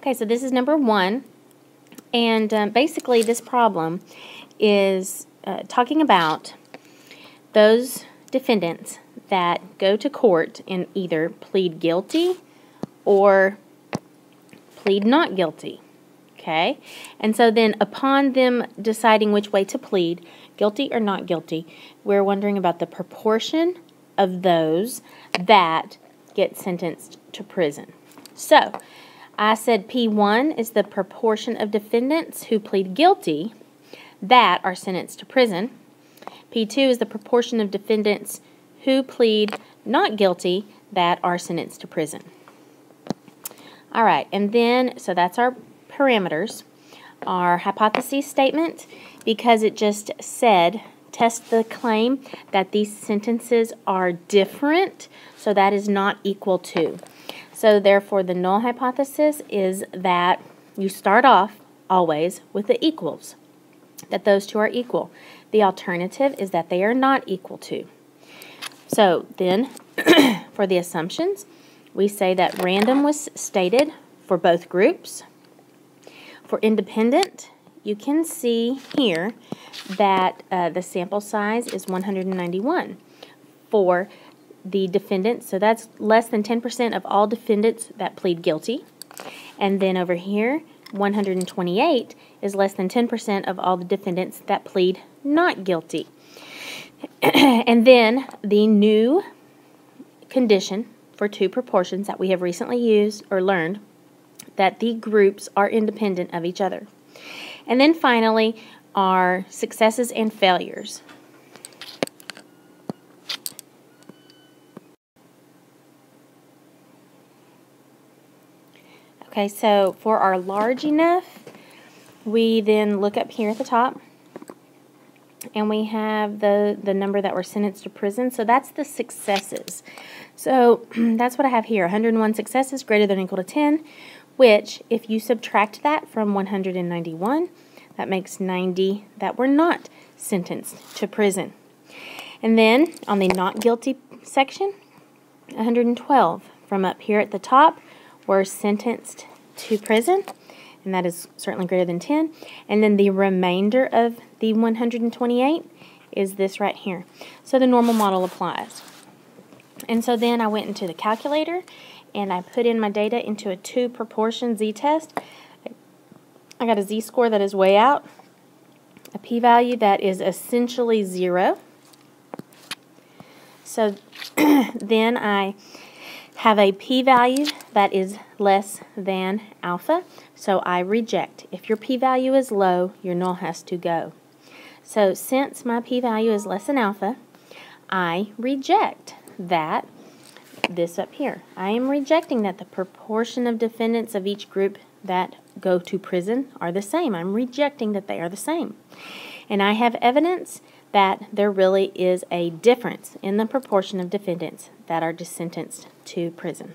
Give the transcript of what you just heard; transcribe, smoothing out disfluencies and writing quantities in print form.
Okay, so this is number 1, and basically this problem is talking about those defendants that go to court and either plead guilty or plead not guilty. Okay, and so then upon them deciding which way to plead, guilty or not guilty, we're wondering about the proportion of those that get sentenced to prison. So I said P1 is the proportion of defendants who plead guilty that are sentenced to prison. P2 is the proportion of defendants who plead not guilty that are sentenced to prison. All right, and then, so that's our parameters. Our hypothesis statement, because it just said, test the claim that these sentences are different, so that is not equal to. So therefore, the null hypothesis is that you start off always with the equals, that those two are equal. The alternative is that they are not equal to. So then, for the assumptions, we say that random was stated for both groups. For independent, you can see here that the sample size is 191 for the defendants. So that's less than 10% of all defendants that plead guilty. And then over here, 128 is less than 10% of all the defendants that plead not guilty. And then the new condition for two proportions that we have recently used or learned, that the groups are independent of each other. And then finally, our successes and failures. Okay, so for our large enough, we then look up here at the top, and we have the number that were sentenced to prison. So that's the successes. So that's what I have here, 101 successes greater than or equal to 10, which, if you subtract that from 191, that makes 90 that were not sentenced to prison. And then on the not guilty section, 112 from up here at the top were sentenced to prison, and that is certainly greater than 10. And then the remainder of the 128 is this right here. So the normal model applies. And so then I went into the calculator and I put in my data into a 2-proportion z-test. I got a z-score that is way out, a p-value that is essentially 0. So then I have a p-value that is less than alpha, so I reject. If your p-value is low, your null has to go. So since my p-value is less than alpha, I reject that. This up here, I am rejecting that the proportion of defendants of each group that go to prison are the same. I'm rejecting that they are the same. And I have evidence that there really is a difference in the proportion of defendants that are sentenced to prison.